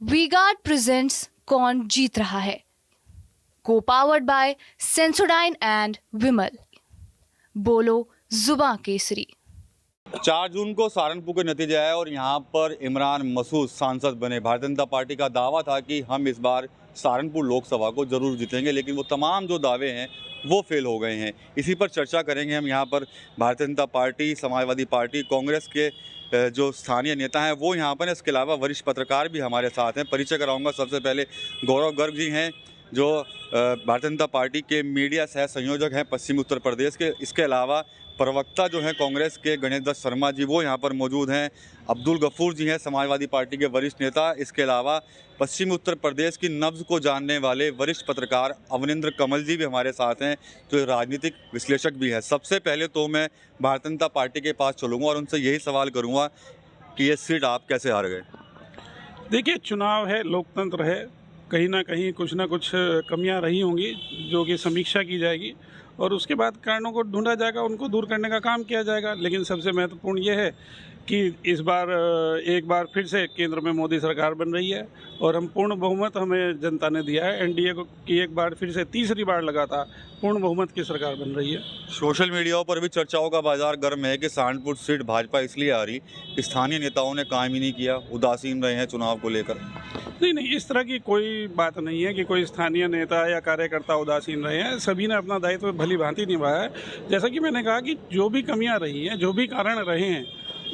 V-Guard presents कौन जीत रहा है, को पावर्ड बाय सेंसोडाइन एंड विमल। बोलो जुबां केसरी। 4 जून को सहारनपुर के नतीजे आए और यहाँ पर इमरान मसूद सांसद बने। भारतीय जनता पार्टी का दावा था कि हम इस बार सहारनपुर लोकसभा को जरूर जीतेंगे, लेकिन वो तमाम जो दावे हैं वो फेल हो गए हैं। इसी पर चर्चा करेंगे हम यहाँ पर। भारतीय जनता पार्टी, समाजवादी पार्टी, कांग्रेस के जो स्थानीय नेता हैं वो यहाँ पर, इसके अलावा वरिष्ठ पत्रकार भी हमारे साथ हैं। परिचय कराऊंगा। सबसे पहले गौरव गर्ग जी हैं, जो भारतीय जनता पार्टी के मीडिया सह संयोजक हैं पश्चिमी उत्तर प्रदेश के। इसके अलावा प्रवक्ता जो हैं कांग्रेस के गणेश दत्त शर्मा जी, वो यहाँ पर मौजूद हैं। अब्दुल गफूर जी हैं, समाजवादी पार्टी के वरिष्ठ नेता। इसके अलावा पश्चिमी उत्तर प्रदेश की नब्ज़ को जानने वाले वरिष्ठ पत्रकार अवनिंद्र कमल जी भी हमारे साथ हैं, जो राजनीतिक विश्लेषक भी हैं। सबसे पहले तो मैं भारतीय जनता पार्टी के पास चलूँगा और उनसे यही सवाल करूँगा कि ये सीट आप कैसे हार गए? देखिए, चुनाव है, लोकतंत्र है, कहीं ना कुछ कमियां रही होंगी जो कि समीक्षा की जाएगी और उसके बाद कारणों को ढूंढा जाएगा, उनको दूर करने का काम किया जाएगा। लेकिन सबसे महत्वपूर्ण ये है कि इस बार एक बार फिर से केंद्र में मोदी सरकार बन रही है और हम पूर्ण बहुमत हमें जनता ने दिया है। एनडीए को की एक बार फिर से तीसरी बार लगातार पूर्ण बहुमत की सरकार बन रही है। सोशल मीडिया पर भी चर्चाओं का बाजार गर्म है कि सहारनपुर सीट भाजपा इसलिए आ रही, स्थानीय नेताओं ने काम ही नहीं किया, उदासीन रहे हैं चुनाव को लेकर। नहीं, इस तरह की कोई बात नहीं है कि कोई स्थानीय नेता या कार्यकर्ता उदासीन रहे हैं। सभी ने अपना दायित्व भली भांति निभाया है। जैसा कि मैंने कहा कि जो भी कमियां रही हैं, जो भी कारण रहे हैं,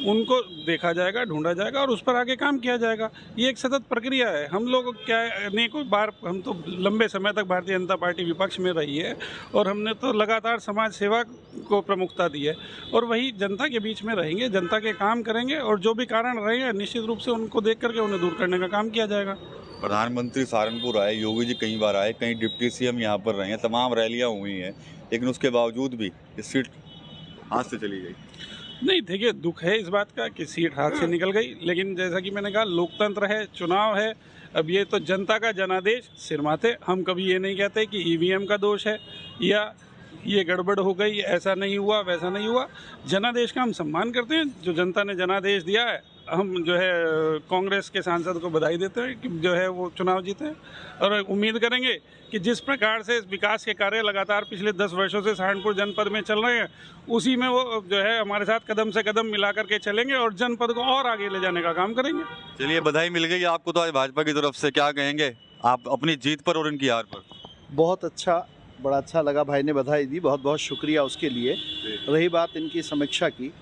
उनको देखा जाएगा, ढूंढा जाएगा और उस पर आगे काम किया जाएगा। ये एक सतत प्रक्रिया है। हम लोग क्या अनेकों बार, हम तो लंबे समय तक भारतीय जनता पार्टी विपक्ष में रही है और हमने तो लगातार समाज सेवा को प्रमुखता दी है और वही जनता के बीच में रहेंगे, जनता के काम करेंगे और जो भी कारण रहे हैं निश्चित रूप से उनको देख करके उन्हें दूर करने का काम किया जाएगा। प्रधानमंत्री सहारनपुर आए, योगी जी कई बार आए, कई डिप्टी सीएम यहाँ पर रहे हैं, तमाम रैलियाँ हुई हैं, लेकिन उसके बावजूद भी इस सीट हाथ से चली गई। नहीं, देखिए, दुख है इस बात का कि सीट हाथ से निकल गई, लेकिन जैसा कि मैंने कहा, लोकतंत्र है, चुनाव है। अब ये तो जनता का जनादेश सिरमाते। हम कभी ये नहीं कहते कि ईवीएम का दोष है या ये गड़बड़ हो गई, ऐसा नहीं हुआ, वैसा नहीं हुआ। जनादेश का हम सम्मान करते हैं। जो जनता ने जनादेश दिया है, हम जो है कांग्रेस के सांसद को बधाई देते हैं कि जो है वो चुनाव जीते हैं और उम्मीद करेंगे कि जिस प्रकार से विकास के कार्य लगातार पिछले 10 वर्षों से सहारनपुर जनपद में चल रहे हैं, उसी में वो जो है हमारे साथ कदम से कदम मिला करके चलेंगे और जनपद को और आगे ले जाने का काम करेंगे। चलिए, बधाई मिल गई आपको तो आज भाजपा की तरफ से। क्या कहेंगे आप अपनी जीत पर और इनकी हार पर? बहुत अच्छा, बड़ा अच्छा लगा, भाई ने बधाई दी, बहुत बहुत शुक्रिया उसके लिए। रही बात इनकी समीक्षा की,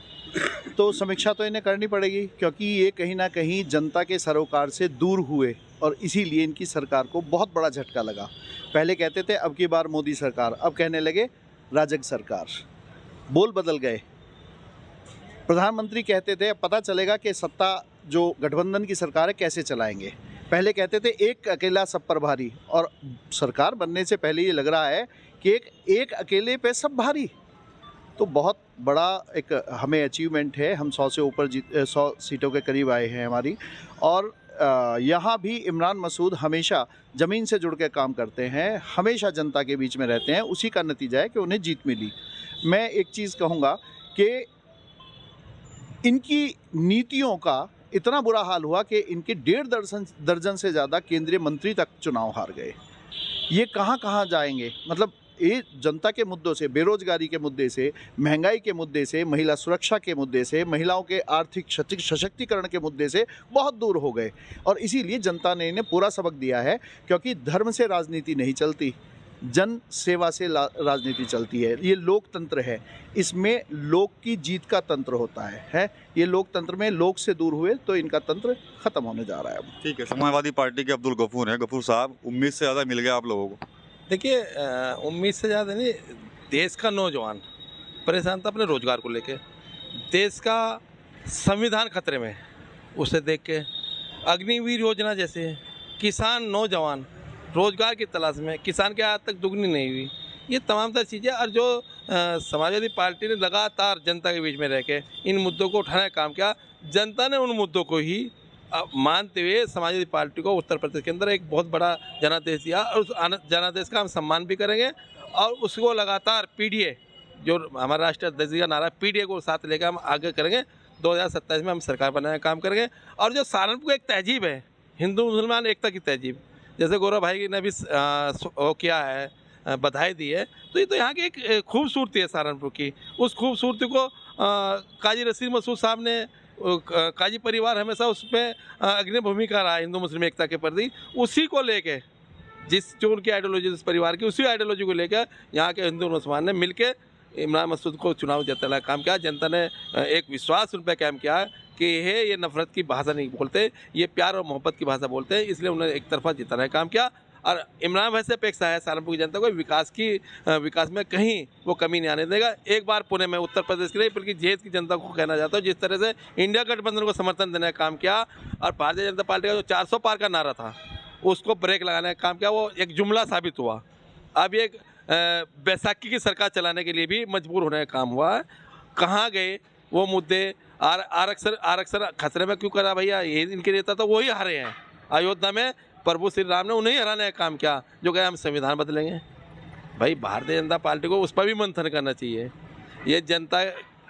तो समीक्षा तो इन्हें करनी पड़ेगी क्योंकि ये कहीं ना कहीं जनता के सरोकार से दूर हुए और इसीलिए इनकी सरकार को बहुत बड़ा झटका लगा। पहले कहते थे अब की बार मोदी सरकार, अब कहने लगे राजग सरकार। बोल बदल गए। प्रधानमंत्री कहते थे अब पता चलेगा कि सत्ता जो गठबंधन की सरकार है कैसे चलाएंगे। पहले कहते थे एक अकेला सब पर भारी, और सरकार बनने से पहले ये लग रहा है कि एक अकेले पे सब भारी। तो बहुत बड़ा एक हमें अचीवमेंट है। हम 100 से ऊपर 100 सीटों के करीब आए हैं हमारी। और यहाँ भी इमरान मसूद हमेशा ज़मीन से जुड़ के काम करते हैं, हमेशा जनता के बीच में रहते हैं। उसी का नतीजा है कि उन्हें जीत मिली। मैं एक चीज़ कहूँगा कि इनकी नीतियों का इतना बुरा हाल हुआ कि इनके 1.5 दर्जन से ज़्यादा केंद्रीय मंत्री तक चुनाव हार गए। ये कहाँ कहाँ जाएंगे? मतलब ये जनता के मुद्दों से, बेरोजगारी के मुद्दे से, महंगाई के मुद्दे से, महिला सुरक्षा के मुद्दे से, महिलाओं के आर्थिक सशक्तिकरण के मुद्दे से बहुत दूर हो गए। और इसीलिए जनता ने इन्हें पूरा सबक दिया है, क्योंकि धर्म से राजनीति नहीं चलती, जन सेवा से राजनीति चलती है। ये लोकतंत्र है, इसमें लोक की जीत का तंत्र होता है। ये लोकतंत्र में लोक से दूर हुए तो इनका तंत्र खत्म होने जा रहा है अब। ठीक है, समाजवादी पार्टी के अब्दुल गफूर हैं। गफूर साहब, उम्मीद से ज़्यादा मिल गया आप लोगों को? देखिए, उम्मीद से ज़्यादा नहीं, देश का नौजवान परेशान था अपने रोजगार को लेके, देश का संविधान खतरे में, उसे देख के अग्निवीर योजना जैसे किसान नौजवान रोजगार की तलाश में, किसान की आज तक दुगनी नहीं हुई, ये तमाम तरह चीज़ें। और जो समाजवादी पार्टी ने लगातार जनता के बीच में रह के इन मुद्दों को उठाने का काम किया, जनता ने उन मुद्दों को ही मानते हुए समाजवादी पार्टी को उत्तर प्रदेश के अंदर एक बहुत बड़ा जनादेश दिया और उस जनादेश का हम सम्मान भी करेंगे और उसको लगातार पीडीए, जो हमारा राष्ट्रीय अध्यक्ष का नारा, पीडीए को साथ लेकर हम आगे करेंगे। 2027 में हम सरकार बनाने का काम करेंगे। और जो सहारनपुर की एक तहजीब है, हिंदू मुसलमान एकता की तहजीब, जैसे गौरव भाई ने भी वो किया है, बधाई दी है, तो ये तो यहाँ की एक खूबसूरती है सहारनपुर की। उस खूबसूरती को काजी रशीद मसूद साहब ने, काजी परिवार हमेशा उसमें अग्रणी भूमिका रहा हिंदू मुस्लिम एकता के प्रति। उसी को लेके जो उनकी आइडियोलॉजी इस परिवार की, उसी आइडियोलॉजी को लेकर यहाँ के हिंदू मुसलमान ने मिलकर इमरान मसूद को चुनाव जीतने का काम किया। जनता ने एक विश्वास उन पर कायम किया कि ये नफरत की भाषा नहीं बोलते, ये प्यार और मोहब्बत की भाषा बोलते हैं, इसलिए उन्होंने एक तरफा जिताने का काम किया। और इमरान भाई से अपेक्षा है सहारनपुर की जनता को विकास में कहीं वो कमी नहीं आने देगा। एक बार पुणे में उत्तर प्रदेश की नहीं बल्कि देश की जनता को कहना चाहता हूँ, जिस तरह से इंडिया गठबंधन को समर्थन देने का काम किया और भारतीय जनता पार्टी का जो 400 पार का नारा था उसको ब्रेक लगाने का काम किया, वो एक जुमला साबित हुआ। अब एक बैसाखी की सरकार चलाने के लिए भी मजबूर होने का काम हुआ है। कहाँ गए वो मुद्दे? आरक्षण खतरे में क्यों करा भैया? ये इनके नेता तो वही हारे हैं। अयोध्या में प्रभु श्री राम ने उन्हें हराने का काम किया जो कहे हम संविधान बदलेंगे। भाई भारतीय जनता पार्टी को उस पर भी मंथन करना चाहिए। ये जनता,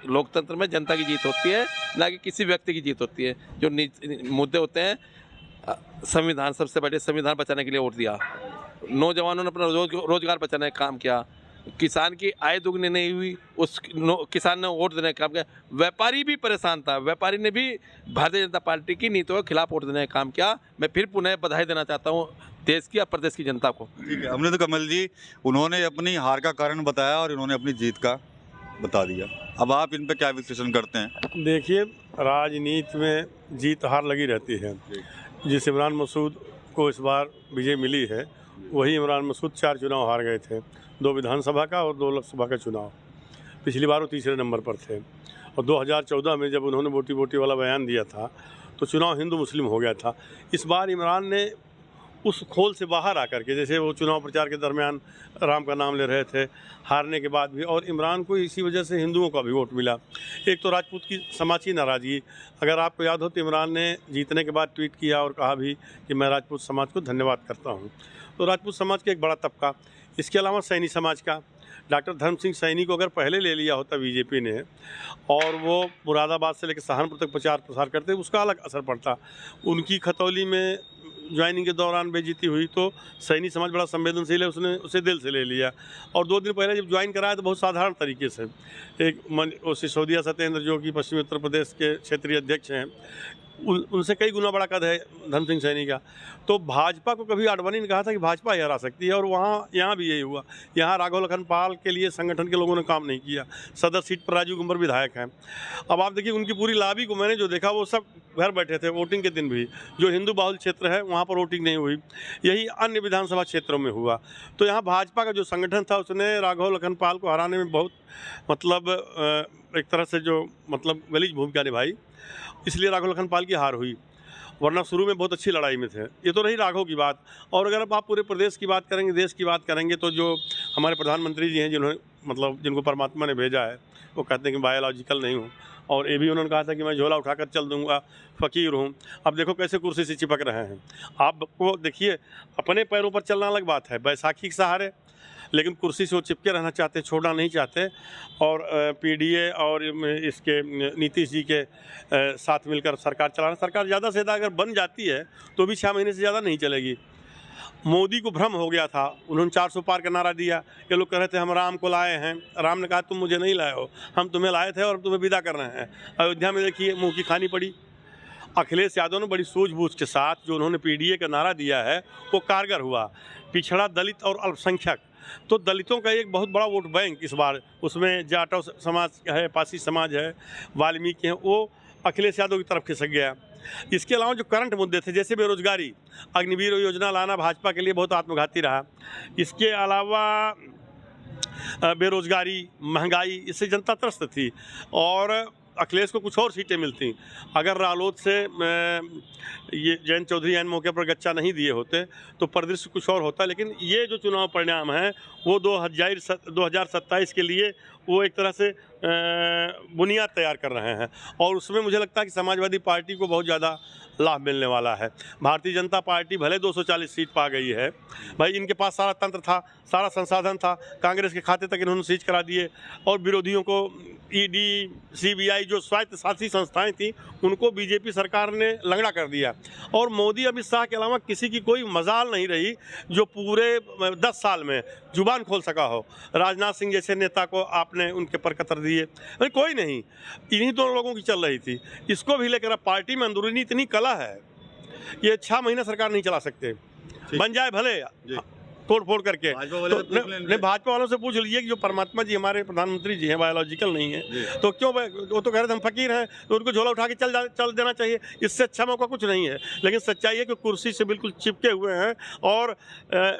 लोकतंत्र में जनता की जीत होती है, ना कि किसी व्यक्ति की जीत होती है। जो मुद्दे होते हैं, संविधान सबसे बड़े, संविधान बचाने के लिए वोट दिया, नौजवानों ने अपना रोजगार बचाने का काम किया, किसान की आय दुगनी नहीं हुई, किसान ने वोट देने का काम किया, व्यापारी भी परेशान था, व्यापारी ने भी भारतीय जनता पार्टी की नीतियों के खिलाफ वोट देने का काम किया। मैं फिर पुनः बधाई देना चाहता हूँ देश की और प्रदेश की जनता को। ठीक है, हमने तो कमल जी, उन्होंने अपनी हार का कारण बताया और इन्होंने अपनी जीत का बता दिया। अब आप इन पर क्या विश्लेषण करते हैं? देखिए, राजनीति में जीत हार लगी रहती है। जिस इमरान मसूद को इस बार विजय मिली है, वही इमरान मसूद 4 चुनाव हार गए थे, 2 विधानसभा का और 2 लोकसभा का चुनाव। पिछली बार वो तीसरे नंबर पर थे और 2014 में जब उन्होंने वोटी वोटी वाला बयान दिया था तो चुनाव हिंदू मुस्लिम हो गया था। इस बार इमरान ने उस खोल से बाहर आकर के, जैसे वो चुनाव प्रचार के दरमियान राम का नाम ले रहे थे, हारने के बाद भी, और इमरान को इसी वजह से हिंदुओं का भी वोट मिला। एक तो राजपूत की समाज की नाराज़गी, अगर आपको याद हो तो इमरान ने जीतने के बाद ट्वीट किया और कहा भी कि मैं राजपूत समाज को धन्यवाद करता हूँ। तो राजपूत समाज का एक बड़ा तबका, इसके अलावा सैनी समाज का, डॉक्टर धर्म सिंह सैनी को अगर पहले ले लिया होता बीजेपी ने और वो मुरादाबाद से लेकर सहारनपुर तक प्रचार प्रसार करते, उसका अलग असर पड़ता। उनकी खतौली में ज्वाइनिंग के दौरान बेइज्जती हुई तो सैनी समाज बड़ा संवेदनशील है, उसने उसे दिल से ले लिया। और 2 दिन पहले जब ज्वाइन कराया तो बहुत साधारण तरीके से, एक सिसोदिया सत्येंद्र जो कि पश्चिमी उत्तर प्रदेश के क्षेत्रीय अध्यक्ष हैं, उनसे कई गुना बड़ा कद है धर्म सिंह सैनी का। तो भाजपा को कभी आडवाणी ने कहा था कि भाजपा ही हरा सकती है, और यहाँ भी यही हुआ। यहाँ राघव लखन पाल के लिए संगठन के लोगों ने काम नहीं किया। सदर सीट पर राजू गुंबर विधायक हैं। अब आप देखिए, उनकी पूरी लॉबी को मैंने जो देखा वो सब घर बैठे थे वोटिंग के दिन भी। जो हिंदू बाहुल क्षेत्र है वहाँ पर वोटिंग नहीं हुई, यही अन्य विधानसभा क्षेत्रों में हुआ। तो यहाँ भाजपा का जो संगठन था उसने राघव लखन पाल को हराने में बहुत एक तरह से जो गलीज भूमिका निभाई, इसलिए राघव लखन पाल की हार हुई। वरना शुरू में बहुत अच्छी लड़ाई में थे। ये तो रही राघव की बात। और अगर आप पूरे प्रदेश की बात करेंगे, देश की बात करेंगे, तो जो हमारे प्रधानमंत्री जी हैं, जिन्होंने जिनको परमात्मा ने भेजा है, वो कहते हैं कि बायोलॉजिकल नहीं हूँ, और ये भी उन्होंने कहा था कि मैं झोला उठाकर चल दूंगा, फ़कीर हूँ। अब देखो कैसे कुर्सी से चिपक रहे हैं। आपको देखिए, अपने पैरों पर चलना अलग बात है, बैसाखी के सहारे, लेकिन कुर्सी से वो चिपके रहना चाहते, छोड़ना नहीं चाहते। और पीडीए और इसके नीतीश जी के साथ मिलकर सरकार चलाना, सरकार ज़्यादा से ज़्यादा अगर बन जाती है तो भी 6 महीने से ज़्यादा नहीं चलेगी। मोदी को भ्रम हो गया था, उन्होंने 400 पार का नारा दिया। ये लोग कह रहे थे हम राम को लाए हैं, राम ने कहा तुम मुझे नहीं लाए हो, हम तुम्हें लाए थे और तुम्हें विदा कर रहे हैं। अयोध्या में देखिए मुँह की खानी पड़ी। अखिलेश यादव ने बड़ी सूझबूझ के साथ जो उन्होंने पीडीए का नारा दिया है वो कारगर हुआ। पिछड़ा, दलित और अल्पसंख्यक, तो दलितों का एक बहुत बड़ा वोट बैंक इस बार, उसमें जाटव समाज है, पासी समाज है, वाल्मीकि हैं, वो अखिलेश यादव की तरफ खिसक गया। इसके अलावा जो करंट मुद्दे थे, जैसे बेरोजगारी, अग्निवीर योजना लाना भाजपा के लिए बहुत आत्मघाती रहा। इसके अलावा बेरोजगारी, महंगाई, इससे जनता त्रस्त थी और अखिलेश को कुछ और सीटें मिलती। अगर रालोद से ये जयंत चौधरी एन मौके पर गच्चा नहीं दिए होते तो परिदृश्य कुछ और होता। लेकिन ये जो चुनाव परिणाम है वो 2027 के लिए वो एक तरह से बुनियाद तैयार कर रहे हैं, और उसमें मुझे लगता है कि समाजवादी पार्टी को बहुत ज़्यादा लाभ मिलने वाला है। भारतीय जनता पार्टी भले 240 सीट पा गई है, भाई इनके पास सारा तंत्र था, सारा संसाधन था, कांग्रेस के खाते तक इन्होंने सीज करा दिए, और विरोधियों को ईडी, सीबीआई जो स्वायत्त शासी संस्थाएं थी उनको बीजेपी सरकार ने लंगड़ा कर दिया। और मोदी अमित शाह के अलावा किसी की कोई मजाल नहीं रही जो पूरे 10 साल में जुबान खोल सका हो। राजनाथ सिंह जैसे नेता को आपने उनके पर कतर दिए, कोई नहीं, इन्हीं दोनों लोगों की चल रही थी। इसको भी लेकर पार्टी में अंदरूनी इतनी कला है, ये 6 महीने सरकार नहीं चला सकते, बन जाए भले तोड़ फोड़ करके। तो भाजपा वालों से पूछ लीजिए कि जो परमात्मा जी हमारे प्रधानमंत्री जी हैं, बायोलॉजिकल नहीं है, तो क्यों वो तो कह रहे थे हम फकीर हैं, तो उनको झोला उठा के चल देना चाहिए। इससे अच्छा मौका कुछ नहीं है। लेकिन सच्चाई है कि कुर्सी से बिल्कुल चिपके हुए हैं, और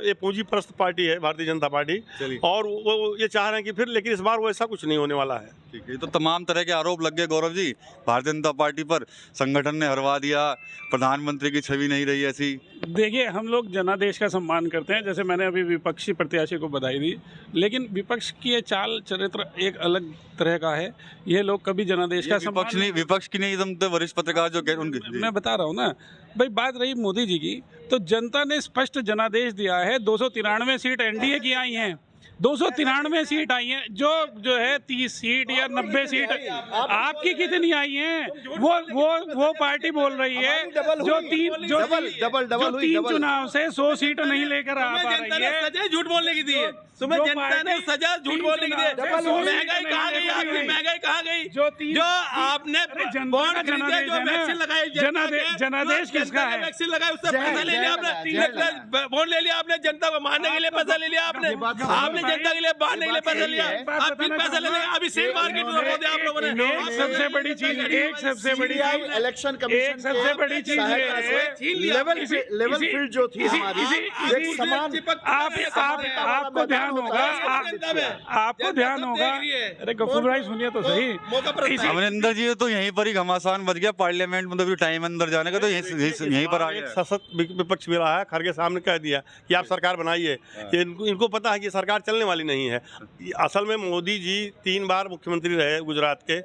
ये पूंजी परस्त पार्टी है भारतीय जनता पार्टी, और वो ये चाह रहे हैं कि फिर, लेकिन इस बार वो ऐसा कुछ नहीं होने वाला है। ठीक है, तो तमाम तरह के आरोप लग गए गौरव जी भारतीय जनता पार्टी पर, संगठन ने हरवा दिया, प्रधानमंत्री की छवि नहीं रही ऐसी। देखिए, हम लोग जनादेश का सम्मान करते हैं, जैसे मैंने अभी विपक्षी प्रत्याशी को बधाई दी, लेकिन विपक्ष की ये चाल चरित्र एक अलग तरह का है। ये लोग कभी जनादेश का सम्मान, विपक्ष की नहीं, एकदम तो वरिष्ठ पत्रकार जो कह उनकी, मैं बता रहा हूँ ना भाई। बात रही मोदी जी की, तो जनता ने स्पष्ट जनादेश दिया है। 293 सीट एनडीए की आई हैं, 293 सीट आई हैं, जो है 30 सीट या 90 सीट आपकी कितनी आई हैं? वो पार्टी बोल रही है जो तीन चुनाव से 100 सीट नहीं लेकर आ पा रही है। झूठ बोलने की दी है, तुम्हें जनता ने सजा झूठ बोलने की दी है। महंगाई कहाँ गई आपकी? महंगाई कहाँ गई? जो आपने बॉन्ड खरीदे, जो वैक्सीन लगाई, जनादेश किसका है? वैक्सीन लगाई, उससे पैसा ले लिया आपने, बॉन्ड ले लिया आपने, जनता को मारने के लिए पैसा ले लिया आपने जनता के लिए बांधने के लिए पैसा लिया, आप फिर पैसा लेने अभी शेयर मार्केट में रोक दिया आप लोगों ने। सबसे बड़ी चीज, इलेक्शन कमीशन, सबसे बड़ी चीज लेवल फील्ड जो थी हमारी, आपको ध्यान होगा, अरे गफूर भाई सुनिए तो सही, अमरिंदर जी तो यहीं पर ही घमासान बच गया, पार्लियामेंट में तो टाइम अंदर जाने का, तो यहीं पर आ गया। सशक्त विपक्ष भी रहा है, खड़गे साहब ने कह दिया कि आप सरकार बनाइए, इनको पता है कि सरकार चलने वाली नहीं है। असल में मोदी जी 3 बार मुख्यमंत्री रहे गुजरात के,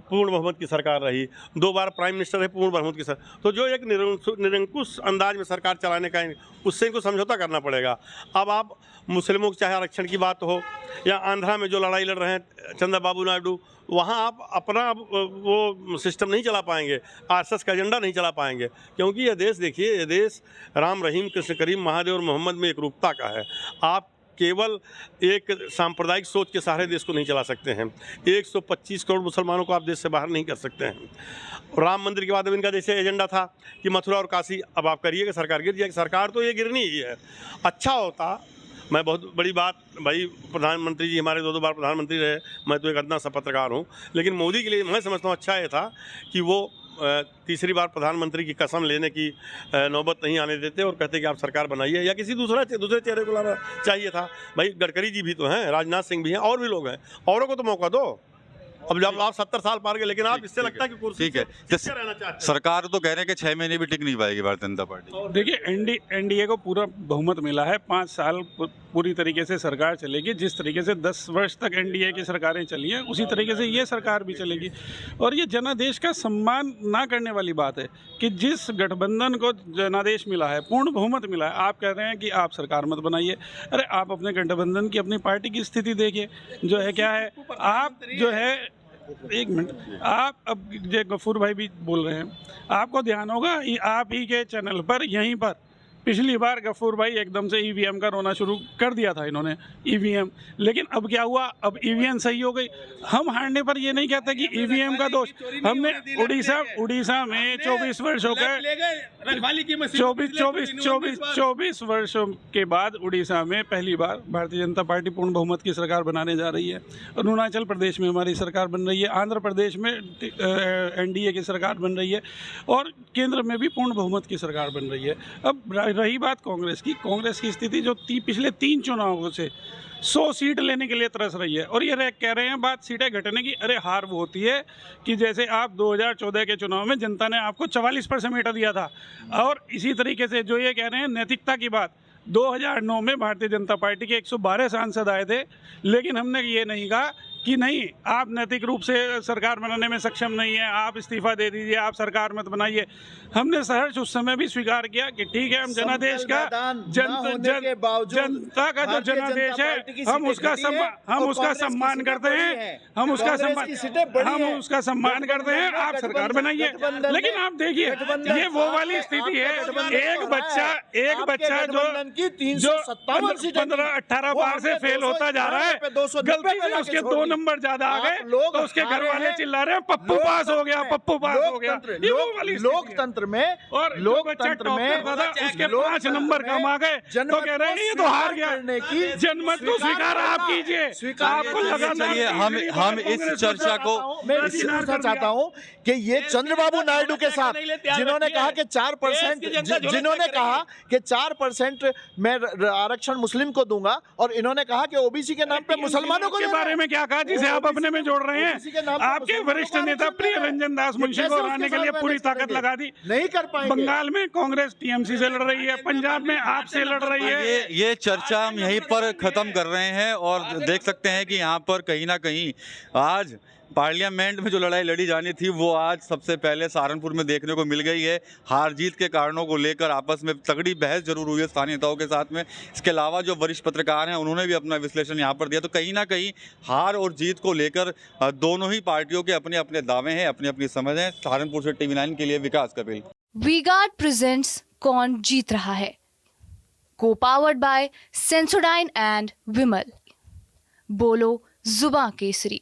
पूर्ण बहुमत की सरकार रही, 2 बार प्राइम मिनिस्टर रहे, पूर्ण बहुमत की सरकार। तो जो एक निरंकुश अंदाज में सरकार चलाने का, उससे इनको समझौता करना पड़ेगा। अब आप मुस्लिमों के चाहे आरक्षण की बात हो, या आंध्रा में जो लड़ाई लड़ रहे हैं चंद्रबाबू नायडू, वहाँ आप अपना वो सिस्टम नहीं चला पाएंगे, आरएसएस का एजेंडा नहीं चला पाएंगे, क्योंकि ये देश, देखिए, ये देश राम रहीम कृष्ण करीम महादेव और मोहम्मद में एक रूपता का है। आप केवल एक सांप्रदायिक सोच के सहारे देश को नहीं चला सकते हैं। 125 करोड़ मुसलमानों को आप देश से बाहर नहीं कर सकते हैं। राम मंदिर के बाद अब इनका जैसे एजेंडा था कि मथुरा और काशी, अब आप करिएगा, सरकार गिर जाएगी। सरकार तो ये गिरनी ही है। अच्छा होता, मैं बहुत बड़ी बात, भाई प्रधानमंत्री जी हमारे 2 बार प्रधानमंत्री रहे, मैं तो एक अदना सा पत्रकार हूँ, लेकिन मोदी के लिए मैं समझता हूँ अच्छा ये था कि वो तीसरी बार प्रधानमंत्री की कसम लेने की नौबत नहीं आने देते और कहते कि आप सरकार बनाइए, या किसी दूसरे चेहरे को लाना चाहिए था। भाई गडकरी जी भी तो हैं, राजनाथ सिंह भी हैं, और भी लोग हैं, औरों को तो मौका दो। अब जब आप 70 साल पार गए, लेकिन आप इससे लगता है कि कुर्सी ठीक है, रहना चाहते हैं। सरकार तो कह रहे हैं कि 6 महीने भी टिक नहीं पाएगी भारतीय जनता पार्टी। देखिए, एनडीए को पूरा बहुमत मिला है, 5 साल पूरी तरीके से सरकार चलेगी। जिस तरीके से 10 वर्ष तक एनडीए की सरकारें चली हैं, उसी तरीके से ये सरकार भी चलेगी। और ये जनादेश का सम्मान ना करने वाली बात है कि जिस गठबंधन को जनादेश मिला है, पूर्ण बहुमत मिला है, आप कह रहे हैं कि आप सरकार मत बनाइए। अरे आप अपने गठबंधन की, अपनी पार्टी की स्थिति देखिए, जो है क्या है। आप जो है, एक मिनट, आप अब जो गफूर भाई भी बोल रहे हैं, आपको ध्यान होगा, आप ही के चैनल पर, यहीं पर पिछली बार गफूर भाई एकदम से ईवीएम का रोना शुरू कर दिया था इन्होंने, ईवीएम। लेकिन अब क्या हुआ, अब ईवीएम सही हो गई। हम हारने पर ये नहीं कहते कि ईवीएम का दोष। हमने उड़ीसा में 24 वर्षों का 24 वर्षों के बाद उड़ीसा में पहली बार भारतीय जनता पार्टी पूर्ण बहुमत की सरकार बनाने जा रही है। अरुणाचल प्रदेश में हमारी सरकार बन रही है, आंध्र प्रदेश में एनडीए की सरकार बन रही है, और केंद्र में भी पूर्ण बहुमत की सरकार बन रही है। अब रही बात कांग्रेस की स्थिति जो पिछले 3 चुनावों से 100 सीट लेने के लिए तरस रही है। और ये कह रहे हैं बात सीटें घटने की। अरे हार वो होती है कि जैसे आप 2014 के चुनाव में जनता ने आपको 44 पर समेटा दिया था, और इसी तरीके से जो ये कह रहे हैं नैतिकता की बात, 2009 में भारतीय जनता पार्टी के 112 सांसद आए थे, लेकिन हमने ये नहीं कहा कि नहीं, आप नैतिक रूप से सरकार बनाने में सक्षम नहीं है, आप इस्तीफा दे दीजिए, आप सरकार मत बनाइए। हमने सहर्ष उस समय भी स्वीकार किया कि ठीक है, हम जनादेश का जनता का जो जनादेश है हम उसका सम्मान करते हैं, हम उसका सम्मान करते हैं। आप सरकार बनाइए, लेकिन आप देखिए ये वो वाली स्थिति है, एक बच्चा जो 15-18 बार से फेल होता जा रहा है, गलती से उसके 2 नंबर ज्यादा आ गए तो उसके घर वाले चिल्ला रहे हैं पप्पू पास हो गया, पप्पू पास हो गया। ये वो वाली लोकतंत्र में और लोकतंत्र में उसके 5 नंबर कम आ गए तो कह रहे हैं ये तो हार गया। जनमत को स्वीकार आप कीजिए, आपको लगातार हम इस चर्चा को मैं पूछना चाहता हूं कि ये चंद्रबाबू नायडू के साथ जिन्होंने कहा कि 4% मैं आरक्षण मुस्लिम को दूंगा और इन्होंने कहा कि ओबीसी के नाम पे मुसलमानों को के बारे में क्या कहा जिसे आप अपने में जोड़ रहे हैं। आपके वरिष्ठ नेता प्रिय रंजन दास मुंशी को हराने के लिए पूरी ताकत लगा दी, नहीं कर पाएंगे। बंगाल में कांग्रेस टीएमसी से लड़ रही है, पंजाब में आपसे लड़ रही है। ये चर्चा हम यहीं पर खत्म कर रहे हैं और देख सकते हैं कि यहाँ पर कहीं ना कहीं आज पार्लियामेंट में जो लड़ाई लड़ी जानी थी वो आज सबसे पहले सहारनपुर में देखने को मिल गई है। हार जीत के कारणों को लेकर आपस में तगड़ी बहस जरूर हुई है स्थानीय नेताओं के साथ में। इसके अलावा जो वरिष्ठ पत्रकार हैं उन्होंने भी अपना विश्लेषण यहाँ पर दिया। तो कहीं ना कहीं हार और जीत को लेकर दोनों ही पार्टियों के अपने अपने दावे हैं, अपनी अपनी समझ है। सहारनपुर से TV9 के लिए विकास कपिल। वी-गार्ड प्रेजेंट्स कौन जीत रहा है, को पावर्ड बाय सेंसोडाइन एंड विमल। बोलो जुबां केसरी।